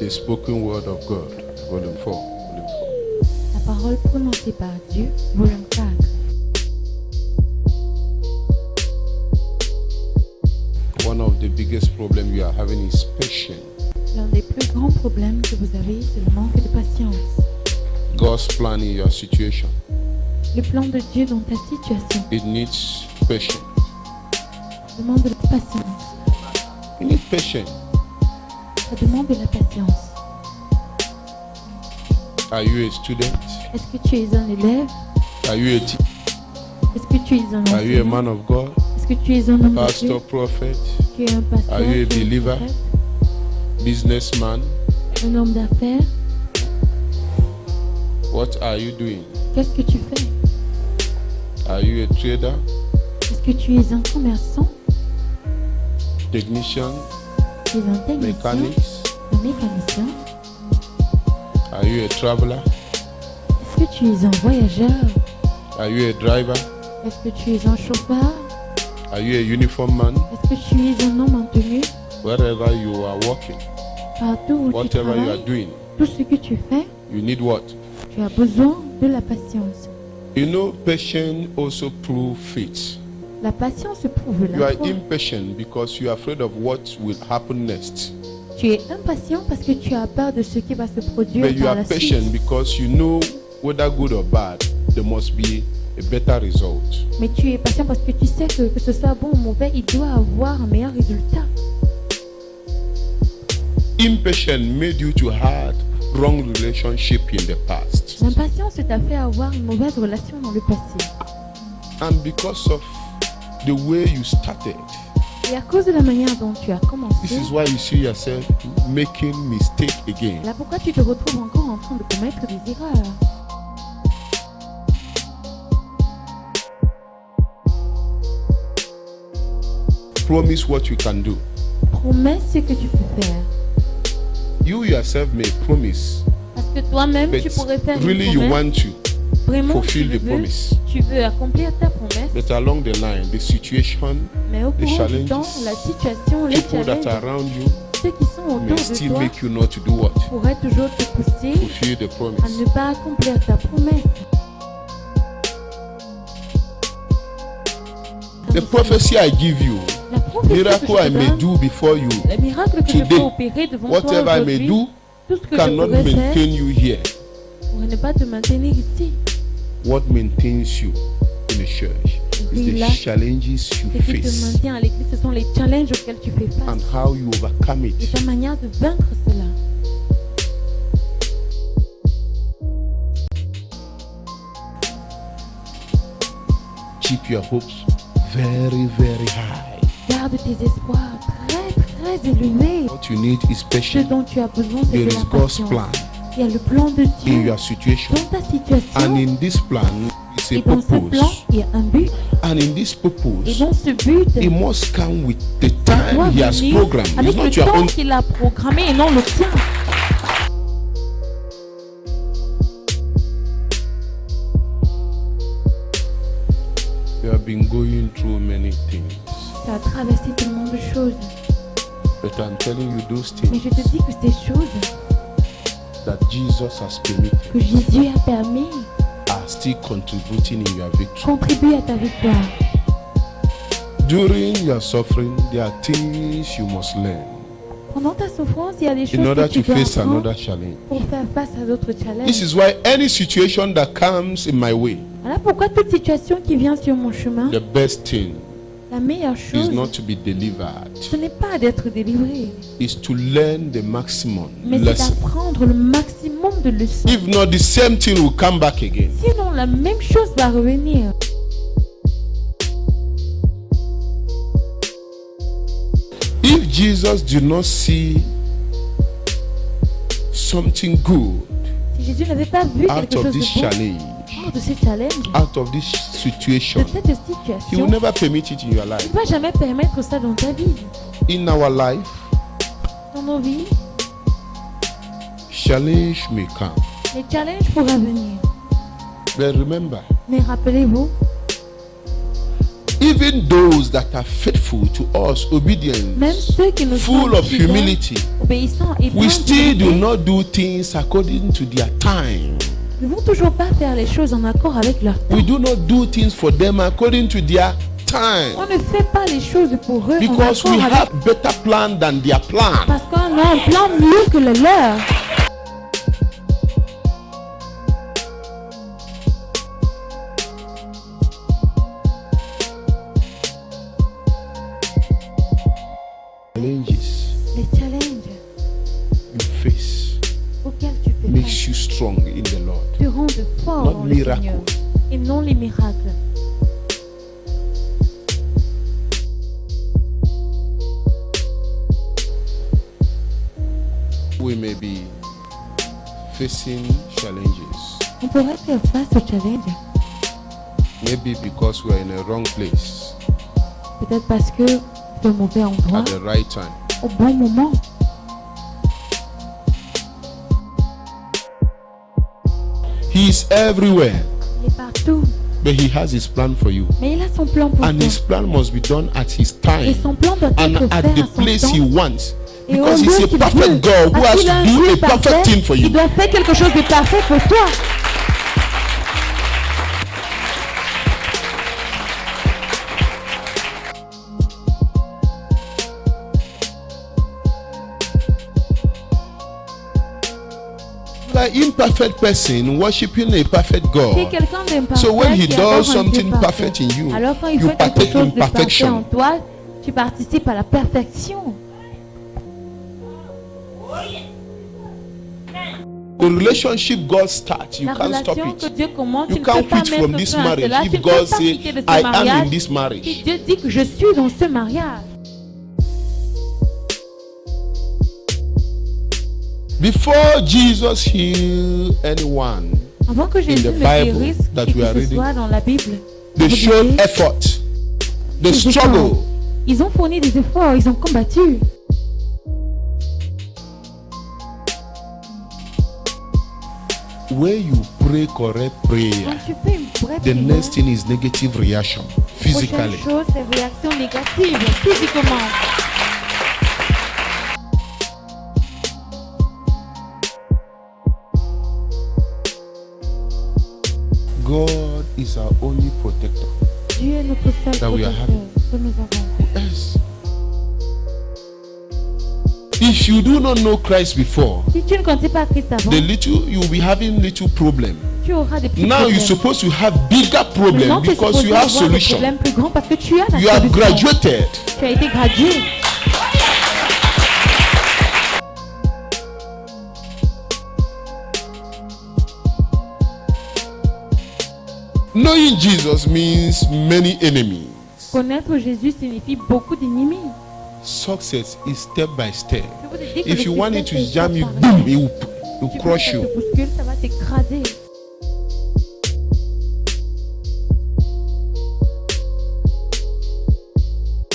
The spoken word of God, volume 4. La parole prononcée par Dieu, volume 4. One of the biggest problems you are having is patience. L'un des plus grands problèmes que vous avez, c'est le manque de patience. God's plan in your situation. Le plan de Dieu dans ta situation It needs patience. demande de la patience. You need patience. Ça demande de la patience. Are you a student? Est-ce que tu es un élève? Are you a teacher? Est-ce que tu es un Are you a enseignant? man of God? Est-ce que tu es un homme de Dieu? Pastor, prophet, Tu es un pasteur? Are you a tu es un believer? prophète, businessman? un homme d'affaires? What are you doing? Qu'est-ce que tu fais? Are you a trader? Est-ce que tu es un commerçant? Technician? Tu es un technicien? Mechanics? Un mécanicien? Are you a traveler? Est-ce que tu es un voyageur? Are you a driver? Est-ce que tu es un chauffeur? Are you a uniform man? Est-ce que tu es un homme en tenue? Wherever you are working, Partout où tu whatever you are travailles, doing, tout ce que tu fais, you need what? tu as besoin de la patience. You know, patience also proves faith. La patience prouve You la are foi. impatient because you are afraid of what will happen next. Tu es impatient parce que tu as peur de ce qui va se produire But you par are la patient suite. because you know whether good or bad, there must be a better result. Mais tu es patient parce que tu sais que ce soit bon ou mauvais, il doit avoir un meilleur résultat. Impatient made you to have wrong relationship in the past. L'impatience t'a fait avoir une mauvaise relation dans le passé. And because of the way you started, Et à cause de la manière dont tu as this commencé, is why you see yourself making mistake again. là pourquoi tu te retrouves encore en train de commettre des erreurs. Promise what you can do. Promets ce que tu peux faire. You yourself may promise, Parce que toi-même, but tu pourrais faire really une you promesse. want to Vraiment, fulfill the promise. tu veux accomplir ta promesse. But along the line, the situation, Mais au the cours du temps, challenges, la situation, les people that challenges, are around you ceux qui sont may autour de still toi make you not to do what? pourraient toujours te pousser Fulfill the à promise. ne pas accomplir ta promesse. The prophecy I give you, La prophétie miracle que I je te may donne, do before you, les miracles que je today, peux opérer devant toi whatever I may aujourd'hui, do, tout ce que je cannot pourrais faire maintain you here. pourrait ne pas te maintenir ici. What maintains you in the church is the Là, challenges you Ce qui te face maintient à l'église, ce sont les challenges auxquels tu fais and face how you overcome et it. ta manière de vaincre cela. Keep your hopes very, very high. Garde tes espoirs très, très élevés. What you need is Ce patience. dont tu as besoin, c'est There de is la God's patience. plan Il y a le plan de in Dieu your situation. dans ta situation. And in this plan is Et a dans ce plan, purpose. il y a un but. And in this Et purpose, dans ce but, it must come with the doit time He has venir programmed. It's avec le not your temps own. qu'il a programmé et non le tien. You have been going through many things. Tu as traversé tellement de choses. But I'm telling you those Mais things je te dis que ces choses that Jesus has permitted que Jésus a permis are still contributing in your victory. contribuent à ta victoire. During your suffering, there are things you must learn Pendant ta souffrance, il y a des choses in order que tu to dois face apprendre another challenge. pour faire face à d'autres This challenges. is why any situation that comes in my way, Voilà pourquoi toute situation qui vient sur mon chemin, the best thing la meilleure is chose, not to be delivered, ce n'est pas d'être délivré, is to learn the maximum mais c'est lesson. d'apprendre le maximum de leçons. If not, the same thing will come back again. Sinon, la même chose va revenir. If Jesus did not see something good Si Jésus n'avait pas vu out quelque of chose de this bon challenge, hors de ce challenge, out of this de situation, cette He will situation, never permit it in your il life. ne va jamais permettre ça dans ta vie. In our life, Dans nos vies, challenge may come. les challenges pourraient venir. But remember, Mais rappelez-vous, even those that are faithful to us, obedient, Même ceux qui nous full sont of fidèles, humility, obéissants et we pleins still do d'humilité, not do things according to their time. ne vont toujours pas faire les choses en accord avec leur temps. We do not do things for them according to their time. On ne fait pas les choses pour eux en Because accord we avec, have better plan than their plan. parce qu'on a un plan mieux que le leur. Challenges Les challenges you face auxquels tu fais face makes you strong in the Lord. te rendent fort Not dans le miracle. Seigneur et non les miracles. We may be facing challenges, On pourrait faire face aux challenges, maybe because we are in a wrong place peut-être parce que c'est au mauvais endroit, at the right time. au bon moment. He is everywhere, Il est partout, but he has his plan for you. mais il a son plan pour And toi. his plan must be done at his Et time son plan doit and être at fait the à son place temps. he wants. Et au Because lieu he's a qu'il perfect veut. God who Parce has qu'il a un to do Dieu a perfect parfait, thing for you. il doit faire quelque chose de parfait pour toi. Like imperfect person worshiping a perfect Tu es God. quelqu'un d'imparfait So when he qui adore does un Dieu something parfait. perfect in you, Alors quand il you fait quelque partake chose in de parfait en perfection. toi, tu participes à la perfection. The relationship God starts, you La can't stop relation que it. Dieu commence, You tu ne peux can't pas quit from mettre this fin à marriage cela. Tu if ne peux God pas say, quitter de ce I am in mariage. this Si marriage. Dieu dit que je suis dans ce mariage. Before Jesus healed anyone, Avant que Jésus the ne Bible guérisse that qui we are que ce reading, soit dans la Bible, they vous showed lisez, effort, they des struggle. efforts. Ils ont fourni des efforts, ils ont combattu. When you pray correct Quand prayer, tu fais une vraie the prière, next thing is negative reaction prochaine physically. chose, c'est réaction négative, physiquement. God is our only protector. Dieu est notre seul That we are protecteur que nous avons. Yes. If you do not know Christ before, Si tu ne connais pas Christ avant, the little you'll be having little problem. tu auras des petits Now problèmes. you're supposed to have bigger problem Maintenant, tu es because supposé you have avoir des solution. problèmes plus grands parce que tu as la You have solution. graduated. Tu as été gradué. Knowing Jesus means many enemies. Connaître Jésus signifie beaucoup d'ennemis. Success is step by step. Je vous ai dit que If le you want it succès, to c'est jam you, étape par boom, étape. it will Tu veux que crush ça you. te bouscule, ça va t'écraser.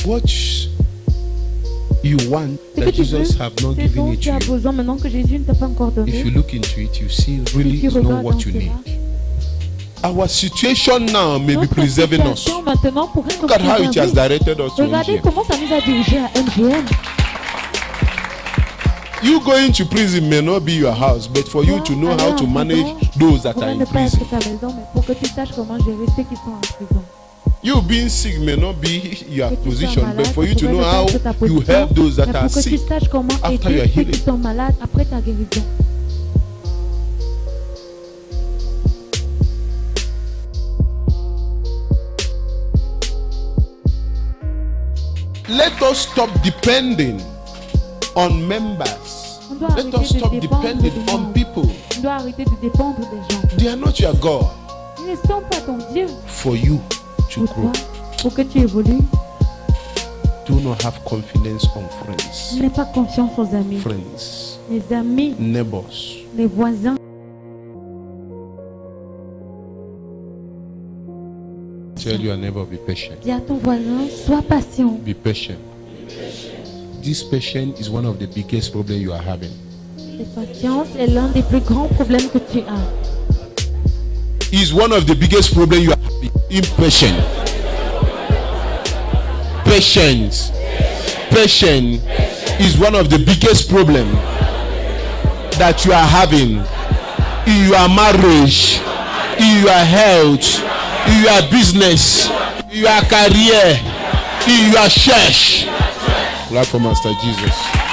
What you want Ce que that tu Jesus veux, have not c'est given dont it tu to as you. besoin maintenant que Jésus ne t'a pas encore donné. If you look into it, you see really Si tu it's not regardes what dans you cela, need. Our situation now may be notre preserving us. situation maintenant pourrait nous Look at how it has préserver. directed us to Regardez MGM. comment ça nous a dirigés à MGM. You going to prison may not be your house, but for you to know Aller how en to manage prison those that are pourrait in ne pas prison. être ta maison, mais pour que tu saches comment gérer ceux qui sont en prison. You being sick may not be your Que tu sois position, but malade, for you ça to pourrait know ne pas how être ta you position, help those mais that are pour que tu sick. saches comment after aider your ceux qui healing. sont malades après ta guérison. Let us stop depending on members. On doit Let us arrêter stop de dépendre depending des on gens. people. On doit arrêter de dépendre des gens. They are not your God. Ils ne sont pas ton Dieu For you to pour grow, toi, pour que tu évolues. do not have confidence on friends, N'aie pas confiance aux amis. friends, Les amis, neighbors. les voisins. Tell your neighbor, be patient. Dis à ton voisin, sois patient. Be patient. This patience is one of the biggest problems you are having. La patience est l'un des plus grands problèmes que tu as. Is one of the biggest problems you are having. Impatient. Patience. Patience is one of the biggest problems that you are having in your marriage, in your health, in your business, in your career, in your church. Clap for Master Jesus.